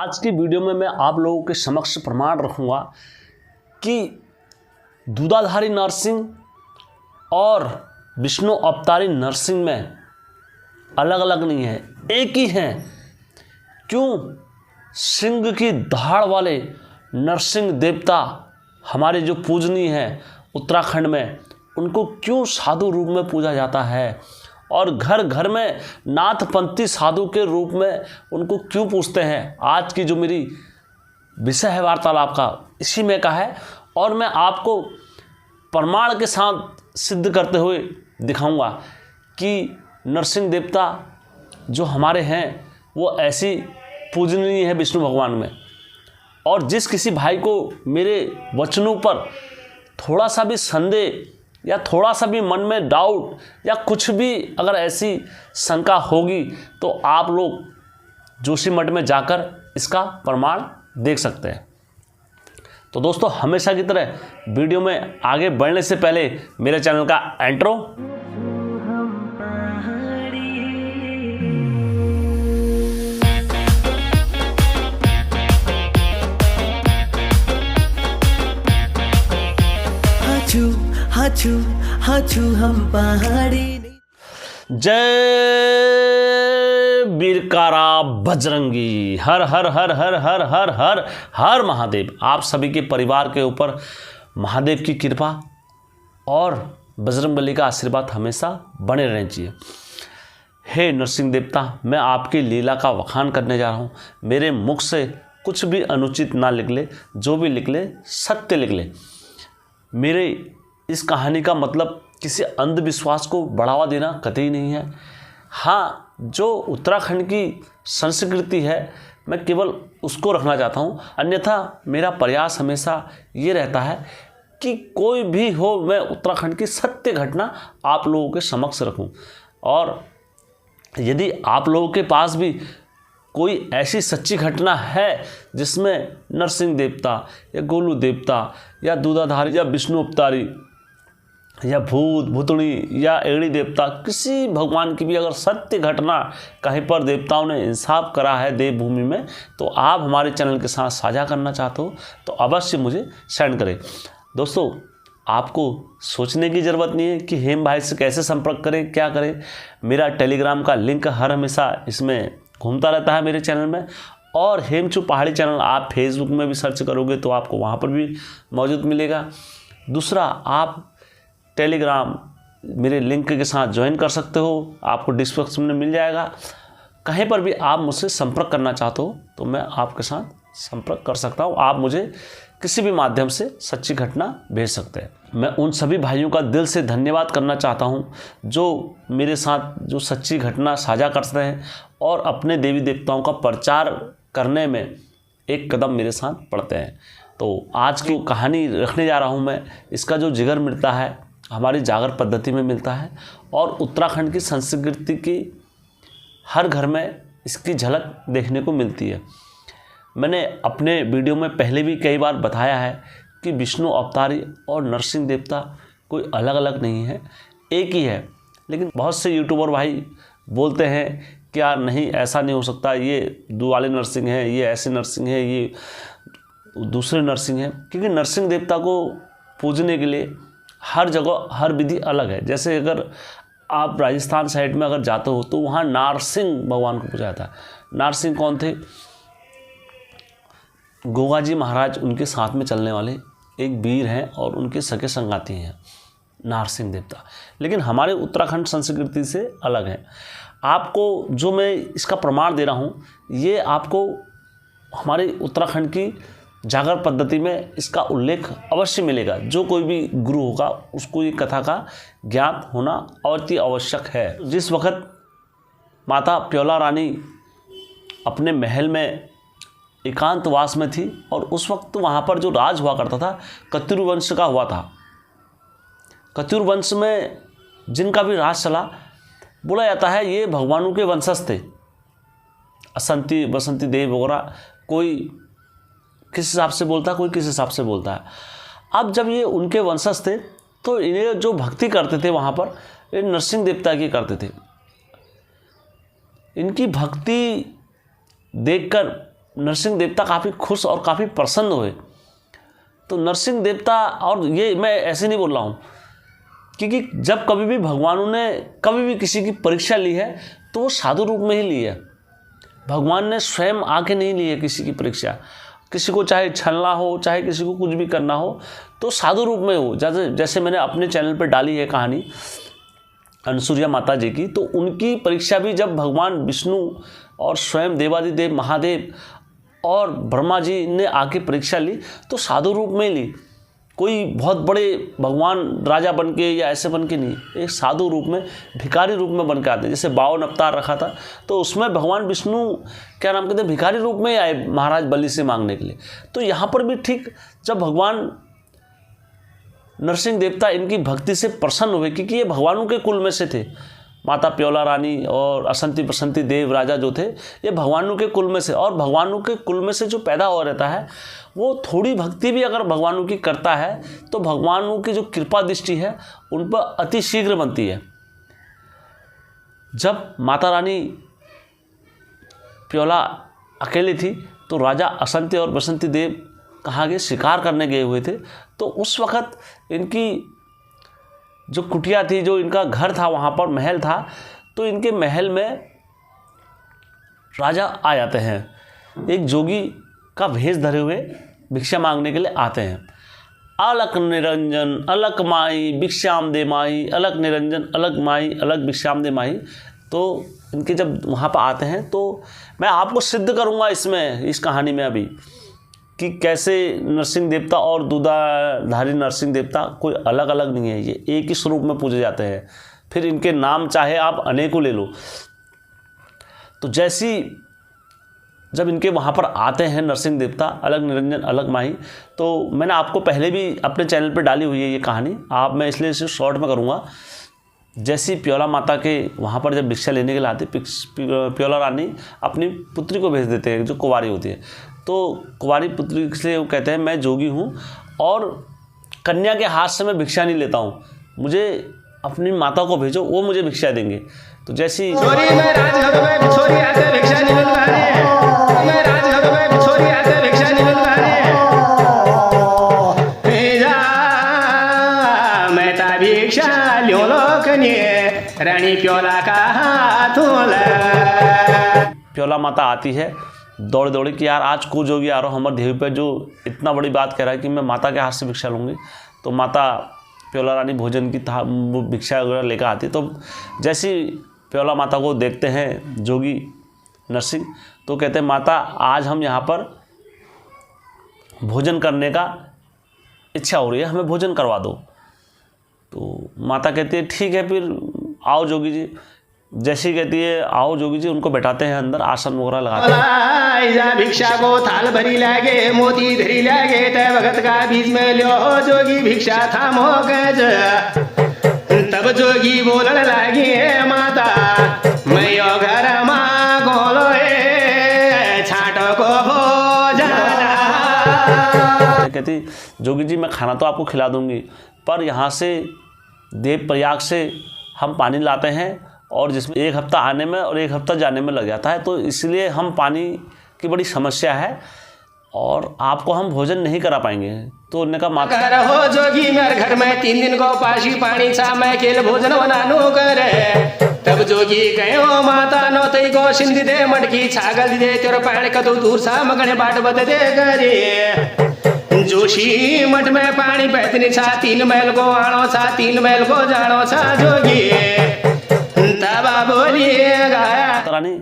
आज की वीडियो में मैं आप लोगों के समक्ष प्रमाण रखूंगा कि दूधाधारी नरसिंह और विष्णु अवतारी नरसिंह में अलग अलग नहीं है, एक ही हैं। क्यों? सिंह की दहाड़ वाले नरसिंह देवता हमारे जो पूजनीय हैं उत्तराखंड में, उनको क्यों साधु रूप में पूजा जाता है और घर घर में नाथपंथी साधु के रूप में उनको क्यों पूछते हैं। आज की जो मेरी विषय है वार्तालाप का, इसी में का है और मैं आपको प्रमाण के साथ सिद्ध करते हुए दिखाऊंगा कि नरसिंह देवता जो हमारे हैं वो ऐसी पूजनीय है विष्णु भगवान में। और जिस किसी भाई को मेरे वचनों पर थोड़ा सा भी संदेह या थोड़ा सा भी मन में डाउट या कुछ भी अगर ऐसी शंका होगी तो आप लोग जोशीमठ में जाकर इसका प्रमाण देख सकते हैं। तो दोस्तों, हमेशा की तरह वीडियो में आगे बढ़ने से पहले मेरे चैनल का इंट्रो। हाचू हम पहाड़ी। जय बीरकारा बजरंगी, हर हर हर हर हर हर हर हर महादेव। आप सभी के परिवार के ऊपर महादेव की कृपा और बजरंगबली का आशीर्वाद हमेशा बने रहना चाहिए। हे नरसिंह देवता, मैं आपकी लीला का वखान करने जा रहा हूँ। मेरे मुख से कुछ भी अनुचित ना निकले, जो भी निकले सत्य निकले। मेरे इस कहानी का मतलब किसी अंधविश्वास को बढ़ावा देना कतई नहीं है। हाँ, जो उत्तराखंड की संस्कृति है मैं केवल उसको रखना चाहता हूँ, अन्यथा मेरा प्रयास हमेशा ये रहता है कि कोई भी हो मैं उत्तराखंड की सत्य घटना आप लोगों के समक्ष रखूँ। और यदि आप लोगों के पास भी कोई ऐसी सच्ची घटना है जिसमें नरसिंह देवता या गोलू देवता या दूधाधारी या विष्णु अवतारी या भूत भूतड़ी या एड़ी देवता, किसी भगवान की भी अगर सत्य घटना कहीं पर देवताओं ने इंसाफ करा है देवभूमि में, तो आप हमारे चैनल के साथ साझा करना चाहते हो तो अवश्य मुझे सेंड करें। दोस्तों, आपको सोचने की ज़रूरत नहीं है कि हेम भाई से कैसे संपर्क करें, क्या करें। मेरा टेलीग्राम का लिंक हर हमेशा इसमें घूमता रहता है मेरे चैनल में, और हेमचू पहाड़ी चैनल आप फेसबुक में भी सर्च करोगे तो आपको वहाँ पर भी मौजूद मिलेगा। दूसरा, आप टेलीग्राम मेरे लिंक के साथ ज्वाइन कर सकते हो, आपको डिस्क्रिप्शन में मिल जाएगा। कहीं पर भी आप मुझसे संपर्क करना चाहते हो तो मैं आपके साथ संपर्क कर सकता हूँ। आप मुझे किसी भी माध्यम से सच्ची घटना भेज सकते हैं। मैं उन सभी भाइयों का दिल से धन्यवाद करना चाहता हूँ जो मेरे साथ जो सच्ची घटना साझा करते हैं और अपने देवी देवताओं का प्रचार करने में एक कदम मेरे साथ पड़ते हैं। तो आज की कहानी रखने जा रहा हूँ मैं, इसका जो जिगर मिलता है हमारी जागर पद्धति में मिलता है और उत्तराखंड की संस्कृति की हर घर में इसकी झलक देखने को मिलती है। मैंने अपने वीडियो में पहले भी कई बार बताया है कि विष्णु अवतारी और नरसिंह देवता कोई अलग अलग नहीं है, एक ही है। लेकिन बहुत से यूट्यूबर भाई बोलते हैं कि यार नहीं, ऐसा नहीं हो सकता, ये दुआले नरसिंह हैं, ये ऐसे नरसिंह हैं, ये दूसरे नरसिंह हैं। क्योंकि नरसिंह देवता को पूजने के लिए हर जगह हर विधि अलग है। जैसे अगर आप राजस्थान साइड में अगर जाते हो तो वहाँ नारसिंह भगवान को पूजा जाता है। नारसिंह कौन थे? गोगा जी महाराज, उनके साथ में चलने वाले एक वीर हैं और उनके सगे संगाती हैं नारसिंह देवता। लेकिन हमारे उत्तराखंड संस्कृति से अलग है। आपको जो मैं इसका प्रमाण दे रहा हूँ, ये आपको हमारे उत्तराखंड की जागर पद्धति में इसका उल्लेख अवश्य मिलेगा। जो कोई भी गुरु होगा उसको ये कथा का ज्ञान होना अति आवश्यक है। जिस वक्त माता प्योला रानी अपने महल में एकांतवास में थी और उस वक्त वहाँ पर जो राज हुआ करता था कत्यूर वंश का हुआ था। कत्यूर वंश में जिनका भी राज चला, बोला जाता है ये भगवानों के वंशज थे। असंती बसंती देव वगैरह, कोई किस हिसाब से बोलता है, कोई किस हिसाब से बोलता है। अब जब ये उनके वंशज थे तो इन्हें जो भक्ति करते थे वहाँ पर, ये नरसिंह देवता की करते थे। इनकी भक्ति देखकर नरसिंह देवता काफ़ी खुश और काफ़ी प्रसन्न हुए। तो नरसिंह देवता, और ये मैं ऐसे नहीं बोल रहा हूँ, क्योंकि जब कभी भी भगवानों ने कभी भी किसी की परीक्षा ली है तो वो साधु रूप में ही ली है। भगवान ने स्वयं आके नहीं ली है किसी की परीक्षा। किसी को चाहे छलना हो, चाहे किसी को कुछ भी करना हो, तो साधु रूप में हो। जैसे मैंने अपने चैनल पर डाली है कहानी अनुसूया माता जी की, तो उनकी परीक्षा भी जब भगवान विष्णु और स्वयं देवादिदेव महादेव और ब्रह्मा जी ने आके परीक्षा ली तो साधु रूप में ली। कोई बहुत बड़े भगवान राजा बन के या ऐसे बन के नहीं, एक साधु रूप में, भिखारी रूप में बन के आते हैं। जैसे 52 अवतार रखा था तो उसमें भगवान विष्णु क्या नाम कहते हैं, भिखारी रूप में आए महाराज बलि से मांगने के लिए। तो यहाँ पर भी ठीक जब भगवान नरसिंह देवता इनकी भक्ति से प्रसन्न हुए, क्योंकि ये भगवानों के कुल में से थे। माता प्योला रानी और असंती बसंती देव राजा जो थे, ये भगवानों के कुल में से, और भगवानों के कुल में से जो पैदा हो रहता है वो थोड़ी भक्ति भी अगर भगवानों की करता है तो भगवानों की जो कृपा दृष्टि है उन पर अति शीघ्र बनती है। जब माता रानी प्योला अकेली थी तो राजा असंती और बसंती देव कहाँ गए, शिकार करने गए हुए थे। तो उस वक़्त इनकी जो कुटिया थी, जो इनका घर था, वहाँ पर महल था, तो इनके महल में राजा आ जाते हैं। एक जोगी का भेष धरे हुए भिक्षा मांगने के लिए आते हैं। अलक निरंजन अलक माई भिक्षाम दे माई, अलक निरंजन अलक माई अलक भिक्षाम दे माई। तो इनके जब वहाँ पर आते हैं तो मैं आपको सिद्ध करूँगा इसमें, इस कहानी में अभी, कि कैसे नरसिंह देवता और दूधाधारी नरसिंह देवता कोई अलग अलग नहीं है, ये एक ही स्वरूप में पूजे जाते हैं। फिर इनके नाम चाहे आप अनेकों ले लो। तो जैसी जब इनके वहाँ पर आते हैं नरसिंह देवता, अलग निरंजन अलग माही, तो मैंने आपको पहले भी अपने चैनल पर डाली हुई है ये कहानी, आप मैं इसलिए इसे शॉर्ट में करूँगा। जैसी प्योला माता के वहाँ पर जब भिक्षा लेने के लिए आती, प्योला रानी अपनी पुत्री को भेज देते हैं जो कुंवारी होती है। तो कुंवारी पुत्री से वो कहते हैं मैं जोगी हूँ और कन्या के हाथ से मैं भिक्षा नहीं लेता हूँ, मुझे अपनी माता को भेजो, वो मुझे भिक्षा देंगे। तो जैसी रानी प्योला का प्योला माता आती है दौड़ दौड़े कि यार आज को जोगी आ रहा हमारे देवी पे जो इतना बड़ी बात कह रहा है कि मैं माता के हाथ से भिक्षा लूँगी। तो माता प्योला रानी भोजन की भिक्षा वगैरह लेकर आती। तो जैसी प्योला माता को देखते हैं जोगी नरसिंह, तो कहते हैं माता आज हम यहाँ पर भोजन करने का इच्छा हो रही है, हमें भोजन करवा दो। तो माता कहती है ठीक है फिर आओ जोगी जी। जैसी कहती है आओ जोगी जी, उनको बैठाते हैं अंदर, आसन वगैरह लगाते हैं। भिक्षा को थाल भरी लागे मोती धरी लागे तय भगत का बीच में लो जोगी भिक्षा थामो गज। तब जोगी बोलने लागे माता मैं यो घर मां गोलो छाटो को भोजन। कहती जोगी जी मैं खाना तो आपको खिला दूंगी, पर यहाँ से देव प्रयाग से हम पानी लाते हैं और जिसमें 1 हफ्ता आने में और 1 हफ्ता जाने में लग जाता है, तो इसलिए हम पानी की बड़ी समस्या है और आपको हम भोजन नहीं करा पाएंगे। तो उन्होंने कहा माता हो जोगी मेरे घर में 3 दिन को पाशी पानी सा मैं केल भोजन बनानो करे। तब जोगी कहो माता नो तई को सिंधी दे मटकी छागल दे तेरे पैण कदू दूर सा मगने बाट बद दे करे। जोशी मठ में पानी बहतनी सा 3 मैल को आनो सा 3 मैल को जानो सा जोगी। तबा बोलिएगा रानी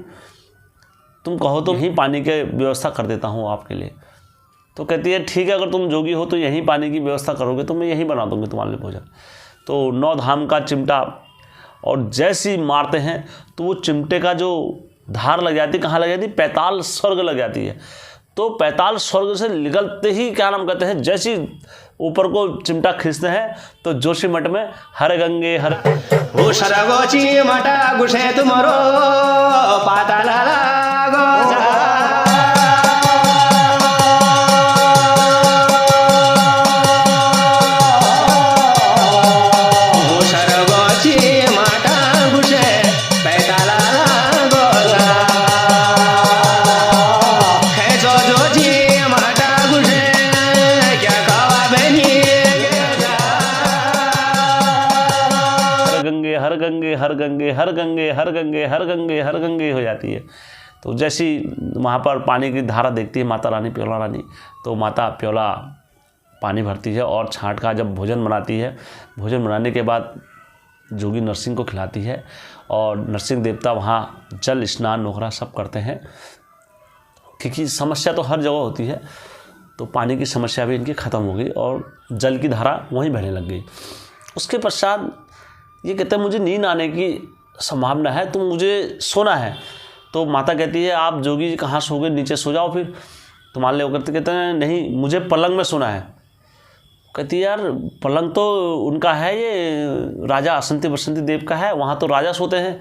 तुम कहो तो यहीं पानी के व्यवस्था कर देता हूँ आपके लिए। तो कहती है ठीक है अगर तुम जोगी हो तो यहीं पानी की व्यवस्था करोगे तो मैं यहीं बना दूँगी तुम्हारे लिए भोजन। तो 9 धाम का चिमटा और जैसी मारते हैं तो वो चिमटे का जो धार लग जाती, कहाँ लग जाती, पैताल स्वर्ग लग जाती है। तो पैताल स्वर्ग से निकलते ही क्या नाम कहते हैं, जैसी ऊपर को चिमटा खींचते हैं तो जोशी मठ में हर गंगे हर ओ सरगोची मटा गुसे तुमरो पाताल लागो हर गंगे हर गंगे हर गंगे हर गंगे हर गंगे हो जाती है। तो जैसी वहाँ पर पानी की धारा देखती है माता रानी प्योला रानी, तो माता प्योला पानी भरती है और छांट का जब भोजन बनाती है, भोजन बनाने के बाद जोगी नरसिंह को खिलाती है और नरसिंह देवता वहाँ जल स्नान नोखरा सब करते हैं, क्योंकि समस्या तो हर जगह होती है। तो पानी की समस्या भी इनकी ख़त्म हो गई और जल की धारा वहीं बहने लग गई। उसके पश्चात ये कहते हैं मुझे नींद आने की संभावना है, तो मुझे सोना है। तो माता कहती है आप जोगी जी कहाँ सो गए, नीचे सो जाओ फिर। तो मान लो करते कहते हैं नहीं मुझे पलंग में सोना है। कहती है यार पलंग तो उनका है, ये राजा असंती बसंती देव का है, वहाँ तो राजा सोते हैं,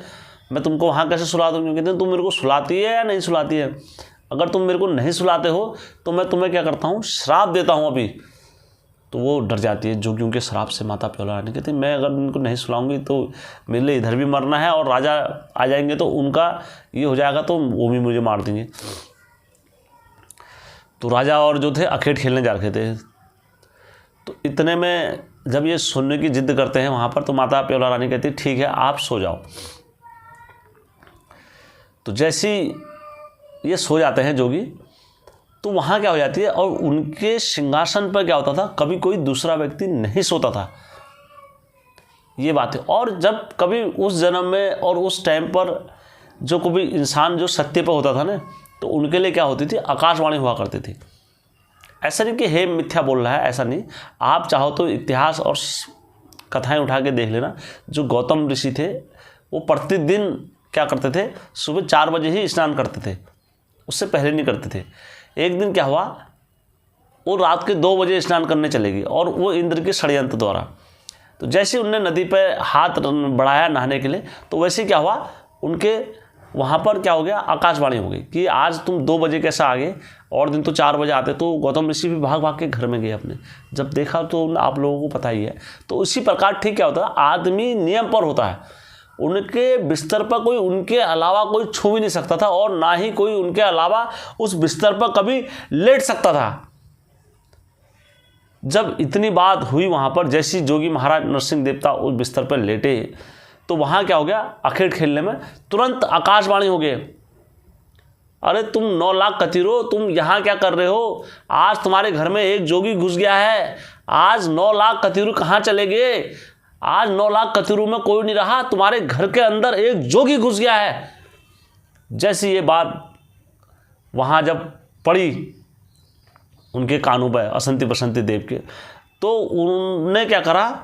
मैं तुमको वहाँ कैसे सुला दूँगी। कहते हैं तुम मेरे को सुलाती है या नहीं सुलाती है, अगर तुम मेरे को नहीं सुलाते हो तो मैं तुम्हें क्या करता हूँ श्राप देता हूँ अभी। तो वो डर जाती है जोगियों के श्राप से माता प्योला रानी। कहती मैं अगर उनको नहीं सुलाऊंगी तो मेरे लिए इधर भी मरना है और राजा आ जाएंगे तो उनका ये हो जाएगा, तो वो भी मुझे मार देंगे। तो राजा और जो थे अखेट खेलने जा रखे थे। तो इतने में जब ये सोने की जिद करते हैं वहाँ पर, तो माता प्योला रानी कहती ठीक है आप सो जाओ। तो जैसी ये सो जाते हैं जोगी, तो वहाँ क्या हो जाती है, और उनके सिंहासन पर क्या होता था कभी कोई दूसरा व्यक्ति नहीं सोता था, ये बात है। और जब कभी उस जन्म में और उस टाइम पर जो कभी इंसान जो सत्य पर होता था ना, तो उनके लिए क्या होती थी आकाशवाणी हुआ करती थी। ऐसा नहीं कि हे मिथ्या बोल रहा है, ऐसा नहीं। आप चाहो तो इतिहास और कथाएं उठा के देख लेना। जो गौतम ऋषि थे वो प्रतिदिन क्या करते थे, सुबह 4 बजे ही स्नान करते थे, उससे पहले नहीं करते थे। एक दिन क्या हुआ, वो रात के 2 बजे स्नान करने चले गए, और वो इंद्र के षड्यंत्र द्वारा। तो जैसे उनने नदी पर हाथ बढ़ाया नहाने के लिए, तो वैसे क्या हुआ उनके वहाँ पर क्या हो गया आकाशवाणी हो गई कि आज तुम 2 बजे कैसे आ गए, और दिन तो 4 बजे आते। तो गौतम ऋषि भी भाग भाग के घर में गए अपने, जब देखा तो आप लोगों को पता ही है। तो इसी प्रकार ठीक क्या होता है, आदमी नियम पर होता है, उनके बिस्तर पर कोई उनके अलावा कोई छू भी नहीं सकता था, और ना ही कोई उनके अलावा उस बिस्तर पर कभी लेट सकता था। जब इतनी बात हुई वहाँ पर, जैसी जोगी महाराज नरसिंह देवता उस बिस्तर पर लेटे, तो वहाँ क्या हो गया अखेट खेलने में तुरंत आकाशवाणी हो गए, अरे तुम 9 लाख कतीरो, तुम यहाँ क्या कर रहे हो, आज तुम्हारे घर में एक जोगी घुस गया है, आज 9 लाख कतीरू कहाँ चले गए, आज 9 लाख कतीरू में कोई नहीं रहा, तुम्हारे घर के अंदर एक जोगी घुस गया है। जैसी ये बात वहाँ जब पड़ी उनके कानों पर असंती बसंती देव के, तो उन्होंने क्या करा,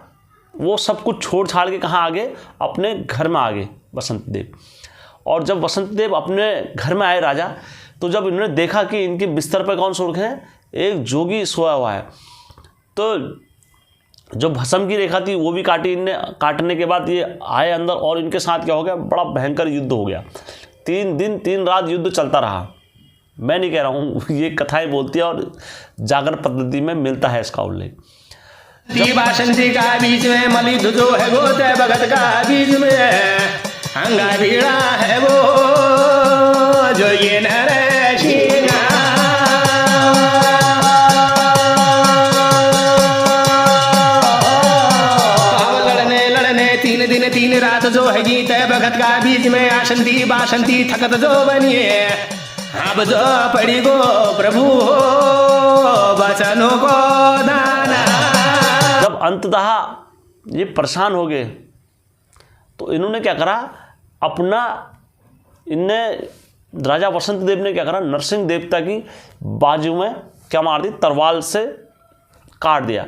वो सब कुछ छोड़ छाड़ के कहाँ आ गए, अपने घर में आ गए बसंत देव। और जब बसंत देव अपने घर में आए राजा, तो जब इन्होंने देखा कि इनके बिस्तर पर कौन सो रखे हैं, एक जोगी सोया हुआ है, तो जो भस्म की रेखा थी वो भी काटी इनने। काटने के बाद ये आए अंदर, और इनके साथ क्या हो गया, बड़ा भयंकर युद्ध हो गया। 3 दिन 3 रात युद्ध चलता रहा। मैं नहीं कह रहा हूँ, ये कथाएं बोलती है और जागर पद्धति में मिलता है इसका उल्लेख। बासंती का बीच में मलिद जो है वो तय भगत का बीच में अंगा भीड़ा है वो जो ये नरसिंहा। अब लड़ने 3 दिन 3 रात जो है गीत है भगत का बीच में आसंती बासंती थकत जो बनिए, अब जो पड़ी गो प्रभु हो बचनों को दाना। जब अंततः ये परेशान हो गए, तो इन्होंने क्या करा, अपना इनने राजा वसंत देव ने क्या करा, नरसिंह देवता की बाजू में क्या मार दी, तलवार से काट दिया।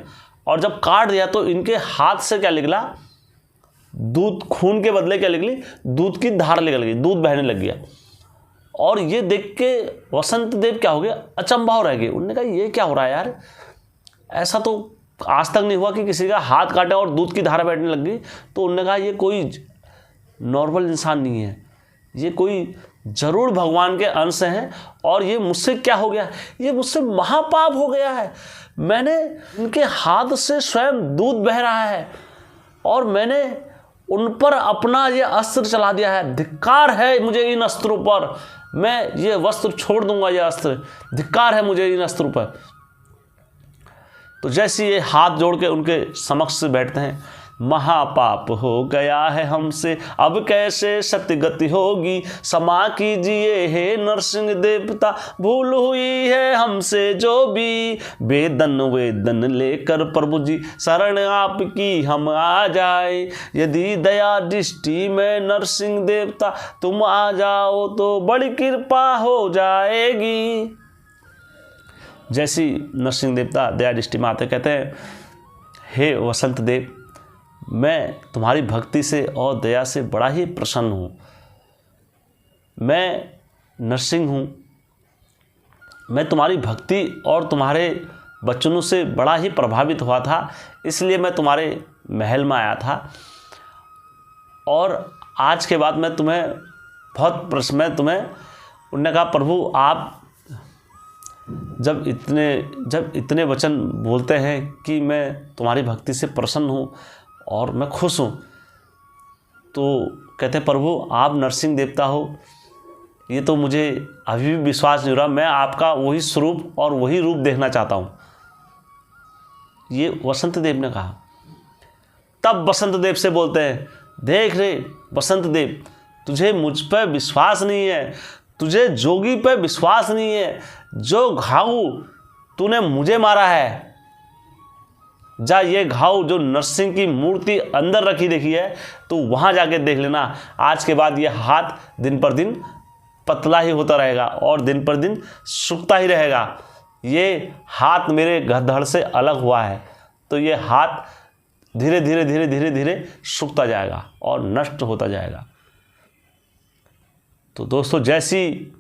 और जब काट दिया तो इनके हाथ से क्या निकला, दूध, खून के बदले क्या निकली, दूध की धार निकल गई, दूध बहने लग गया। और ये देख के वसंत देव क्या हो गया, अचंभा हो रह गए। उन्होंने कहा ये क्या हो रहा है यार, ऐसा तो आज तक नहीं हुआ कि किसी का हाथ काटा और दूध की धारा बैठने लग गई। तो उन्होंने कहा ये कोई नॉर्मल इंसान नहीं है, ये कोई जरूर भगवान के अंश हैं, और ये मुझसे क्या हो गया, ये मुझसे महापाप हो गया है। मैंने उनके हाथ से स्वयं दूध बह रहा है, और मैंने उन पर अपना ये अस्त्र चला दिया है। धिक्कार है मुझे इन अस्त्रों पर, मैं ये वस्त्र छोड़ दूंगा, ये अस्त्र, धिक्कार है मुझे इन अस्त्रों पर। तो जैसे ये हाथ जोड़ के उनके समक्ष से बैठते हैं, महापाप हो गया है हमसे, अब कैसे सतगति होगी, क्षमा कीजिए हे नरसिंह देवता, भूल हुई है हमसे जो भी, वेदन वेदन लेकर प्रभु जी शरण आपकी हम आ जाए, यदि दया दृष्टि में नरसिंह देवता तुम आ जाओ तो बड़ी कृपा हो जाएगी। जैसी नरसिंह देवता दया दृष्टि में आते कहते हैं, हे वसंत देव, मैं तुम्हारी भक्ति से और दया से बड़ा ही प्रसन्न हूँ। मैं नरसिंह हूँ, मैं तुम्हारी भक्ति और तुम्हारे वचनों से बड़ा ही प्रभावित हुआ था, इसलिए मैं तुम्हारे महल में आया था। और आज के बाद मैं तुम्हें उन्होंने कहा, प्रभु आप जब इतने वचन बोलते हैं कि मैं तुम्हारी भक्ति से प्रसन्न हूँ और मैं खुश हूँ, तो कहते हैं प्रभु आप नरसिंह देवता हो, ये तो मुझे अभी भी विश्वास नहीं हो रहा, मैं आपका वही स्वरूप और वही रूप देखना चाहता हूँ। ये वसंत देव ने कहा। तब वसंत देव से बोलते हैं, देख रे वसंत देव, तुझे मुझ पर विश्वास नहीं है, तुझे जोगी पर विश्वास नहीं है, जो घाव तूने मुझे मारा है, जा ये घाव जो नरसिंह की मूर्ति अंदर रखी देखी है तो वहाँ जाके देख लेना। आज के बाद ये हाथ दिन पर दिन पतला ही होता रहेगा और दिन पर दिन सूखता ही रहेगा। ये हाथ मेरे धड़ से अलग हुआ है, तो ये हाथ धीरे धीरे सूखता जाएगा और नष्ट होता जाएगा। तो दोस्तों, जैसी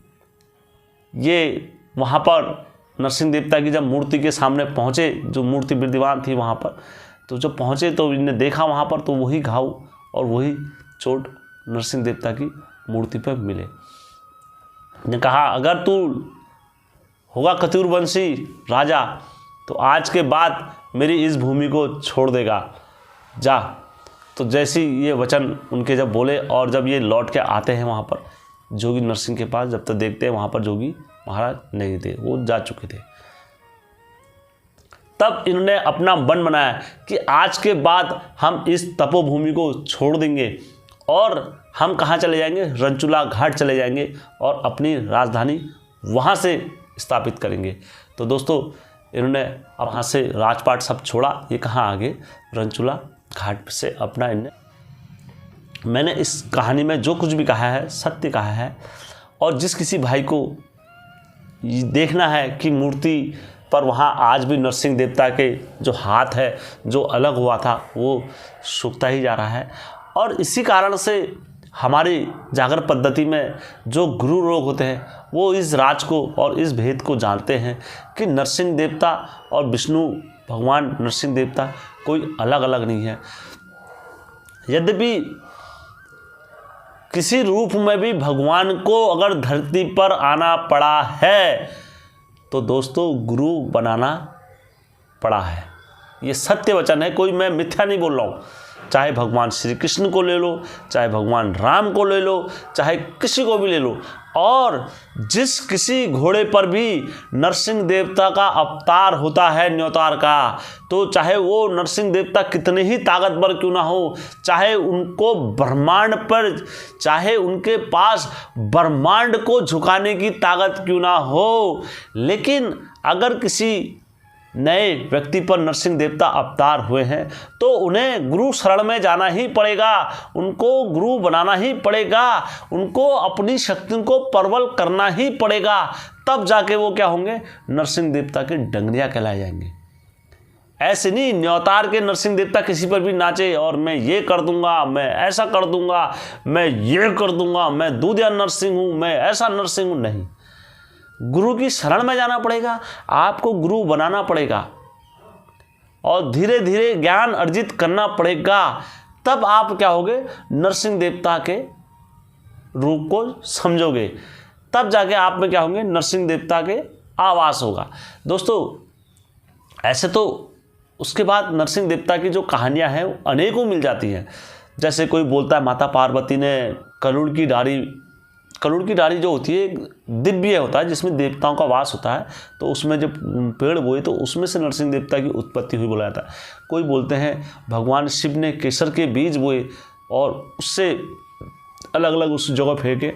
ये वहाँ पर नरसिंह देवता की जब मूर्ति के सामने पहुँचे, जो मूर्ति विद्यमान थी वहाँ पर, तो जब पहुँचे तो इन्हें देखा वहाँ पर, तो वही घाव और वही चोट नरसिंह देवता की मूर्ति पर मिले। ने कहा, अगर तू होगा कतूरवंशी राजा तो आज के बाद मेरी इस भूमि को छोड़ देगा, जा। तो जैसी ये वचन उनके जब बोले और जब ये लौट के आते हैं वहाँ पर जोगी नरसिंह के पास, जब तक देखते हैं वहाँ पर जोगी महाराज नहीं थे, वो जा चुके थे। तब इन्होंने अपना मन बनाया कि आज के बाद हम इस तपोभूमि को छोड़ देंगे और हम कहाँ चले जाएंगे, रंचुला घाट चले जाएंगे और अपनी राजधानी वहाँ से स्थापित करेंगे। तो दोस्तों, इन्होंने वहाँ से राजपाट सब छोड़ा, ये कहाँ आगे रंचुला घाट से अपना मैंने इस कहानी में जो कुछ भी कहा है सत्य कहा है। और जिस किसी भाई को देखना है कि मूर्ति पर वहाँ आज भी नरसिंह देवता के जो हाथ है जो अलग हुआ था वो सूखता ही जा रहा है। और इसी कारण से हमारी जागर पद्धति में जो गुरु लोग होते हैं वो इस राज को और इस भेद को जानते हैं कि नरसिंह देवता और विष्णु भगवान नरसिंह देवता कोई अलग अलग नहीं है। यद्यपि किसी रूप में भी भगवान को अगर धरती पर आना पड़ा है तो दोस्तों गुरु बनाना पड़ा है। ये सत्य वचन है, कोई मैं मिथ्या नहीं बोल रहा हूँ। चाहे भगवान श्री कृष्ण को ले लो, चाहे भगवान राम को ले लो, चाहे किसी को भी ले लो। और जिस किसी घोड़े पर भी नरसिंह देवता का अवतार होता है न्योतार का, तो चाहे वो नरसिंह देवता कितने ही ताकतवर क्यों ना हो, चाहे उनको ब्रह्मांड पर, चाहे उनके पास ब्रह्मांड को झुकाने की ताकत क्यों ना हो, लेकिन अगर किसी नए व्यक्ति पर नरसिंह देवता अवतार हुए हैं तो उन्हें गुरु शरण में जाना ही पड़ेगा, उनको गुरु बनाना ही पड़ेगा, उनको अपनी शक्ति को प्रबल करना ही पड़ेगा। तब जाके वो क्या होंगे, नरसिंह देवता के डंगरिया कहलाए जाएंगे। ऐसे नहीं न्योतार के नरसिंह देवता किसी पर भी नाचे और मैं ये कर दूंगा, मैं ऐसा कर दूंगा, मैं ये कर दूंगा, मैं दूधिया नरसिंह हूँ, मैं ऐसा नरसिंह हूँ। नहीं, गुरु की शरण में जाना पड़ेगा, आपको गुरु बनाना पड़ेगा और धीरे धीरे ज्ञान अर्जित करना पड़ेगा। तब आप क्या होगे, नरसिंह देवता के रूप को समझोगे, तब जाके आप में क्या होंगे, नरसिंह देवता के आवास होगा। दोस्तों, ऐसे तो उसके बाद नरसिंह देवता की जो कहानियां हैं वो अनेकों मिल जाती हैं। जैसे कोई बोलता है माता पार्वती ने करुण की डाली करुड़ की डाली जो होती है एक दिव्य होता है जिसमें देवताओं का वास होता है, तो उसमें जब पेड़ बोए तो उसमें से नरसिंह देवता की उत्पत्ति हुई बोला जाता है। कोई बोलते हैं भगवान शिव ने केसर के बीज बोए और उससे अलग अलग उस जगह फेंके,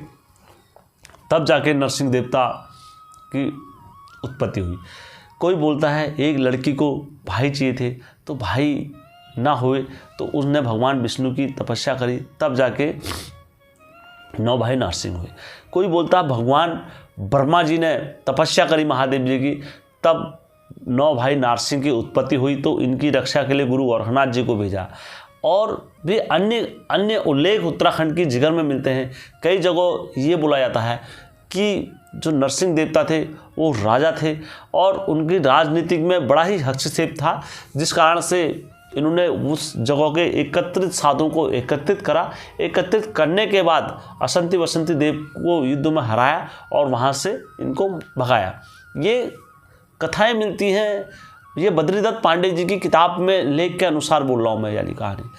तब जाके नरसिंह देवता की उत्पत्ति हुई। कोई बोलता है एक लड़की को भाई चाहिए थे, तो भाई ना हुए तो उसने भगवान विष्णु की तपस्या करी, तब जाके 9 भाई नरसिंह हुए। कोई बोलता है भगवान ब्रह्मा जी ने तपस्या करी महादेव जी की, तब 9 भाई नरसिंह की उत्पत्ति हुई, तो इनकी रक्षा के लिए गुरु गोरखनाथ जी को भेजा। और भी अन्य उल्लेख उत्तराखंड की जिगर में मिलते हैं। कई जगह ये बोला जाता है कि जो नरसिंह देवता थे वो राजा थे और उनकी राजनीतिक में बड़ा ही हस्तक्षेप था, जिस कारण से इन्होंने उस जगह के एकत्रित साधुओं को एकत्रित करा। एकत्रित करने के बाद असंति वसंती देव को युद्ध में हराया और वहाँ से इनको भगाया। ये कथाएं मिलती हैं, ये बद्रीदत्त पांडे जी की किताब में लेख के अनुसार बोल रहा हूँ मैं, यानी कहानी,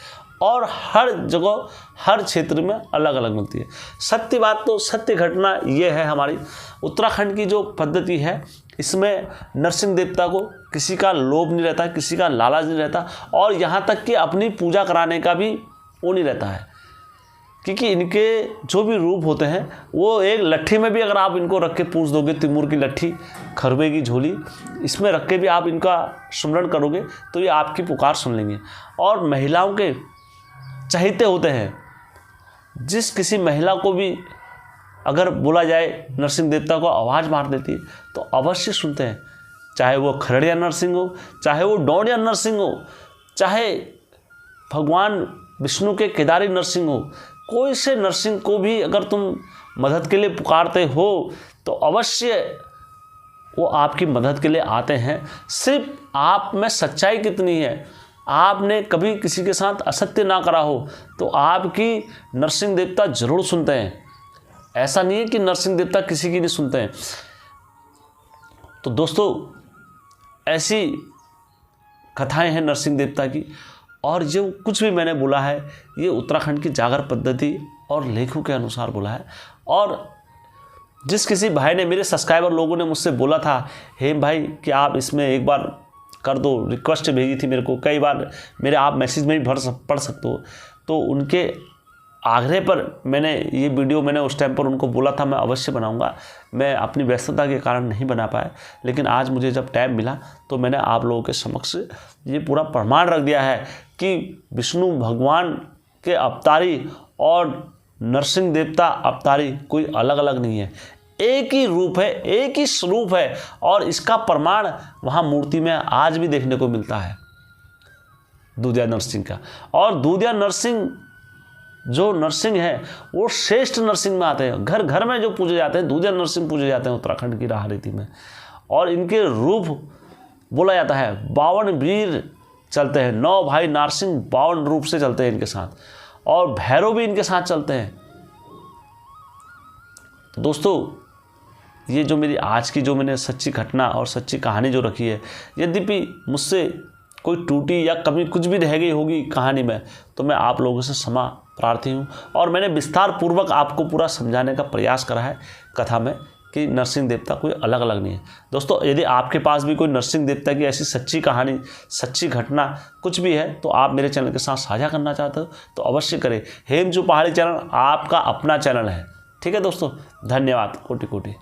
और हर जगह हर क्षेत्र में अलग अलग मिलती है। सत्य बात तो सत्य घटना ये है, हमारी उत्तराखंड की जो पद्धति है इसमें नरसिंह देवता को किसी का लोभ नहीं रहता, किसी का लालच नहीं रहता, और यहाँ तक कि अपनी पूजा कराने का भी वो नहीं रहता है, क्योंकि इनके जो भी रूप होते हैं वो एक लट्ठी में भी अगर आप इनको रख के पूछ दोगे, तिमुर की लट्ठी, खरबे की झोली, इसमें रख के भी आप इनका स्मरण करोगे तो ये आपकी पुकार सुन लेंगे। और महिलाओं के चहेते होते हैं, जिस किसी महिला को भी अगर बोला जाए नरसिंह देवता को आवाज़ मार देती है तो अवश्य सुनते हैं, चाहे वो खरड़िया नरसिंह हो, चाहे वो डोंडिया नरसिंह हो, चाहे भगवान विष्णु के केदारी नरसिंह हो, कोई से नरसिंह को भी अगर तुम मदद के लिए पुकारते हो तो अवश्य वो आपकी मदद के लिए आते हैं। सिर्फ आप में सच्चाई कितनी है, आपने कभी किसी के साथ असत्य ना करा हो तो आपकी नरसिंह देवता जरूर सुनते हैं। ऐसा नहीं है कि नरसिंह देवता किसी की नहीं सुनते हैं। तो दोस्तों, ऐसी कथाएं हैं नरसिंह देवता की, और जो कुछ भी मैंने बोला है ये उत्तराखंड की जागर पद्धति और लेखों के अनुसार बोला है। और जिस किसी भाई ने, मेरे सब्सक्राइबर लोगों ने मुझसे बोला था, हेम भाई कि आप इसमें एक बार कर दो, रिक्वेस्ट भेजी थी मेरे को, कई बार मेरे आप मैसेज में भी पढ़ सकते हो, तो उनके आग्रह पर मैंने ये वीडियो मैंने उस टाइम पर उनको बोला था मैं अवश्य बनाऊंगा। मैं अपनी व्यस्तता के कारण नहीं बना पाया, लेकिन आज मुझे जब टाइम मिला तो मैंने आप लोगों के समक्ष ये पूरा प्रमाण रख दिया है कि विष्णु भगवान के अवतारी और नरसिंह देवता अवतारी कोई अलग अलग नहीं है, एक ही रूप है, एक ही स्वरूप है। और इसका प्रमाण वहाँ मूर्ति में आज भी देखने को मिलता है दूधिया नरसिंह का। और दूधिया नरसिंह जो नरसिंह है वो श्रेष्ठ नरसिंह में आते हैं, घर घर में जो पूजे जाते हैं दूधिया नरसिंह पूजे जाते हैं उत्तराखंड की राह रीति में। और इनके रूप बोला जाता है 52 वीर चलते हैं, 9 भाई नरसिंह 52 रूप से चलते हैं इनके साथ, और भैरव भी इनके साथ चलते हैं। तो दोस्तों, ये जो मेरी आज की जो मैंने सच्ची घटना और सच्ची कहानी जो रखी है, यद्यपि मुझसे कोई टूटी या कमी कुछ भी रह गई होगी कहानी में, तो मैं आप लोगों से क्षमा प्रार्थी हूँ। और मैंने विस्तार पूर्वक आपको पूरा समझाने का प्रयास करा है कथा में कि नरसिंह देवता कोई अलग अलग नहीं है। दोस्तों, यदि आपके पास भी कोई नरसिंह देवता की ऐसी सच्ची कहानी, सच्ची घटना कुछ भी है तो आप मेरे चैनल के साथ साझा करना चाहते हो तो अवश्य करें। हेमचू पहाड़ी चैनल आपका अपना चैनल है। ठीक है दोस्तों, धन्यवाद, कोटि कोटि।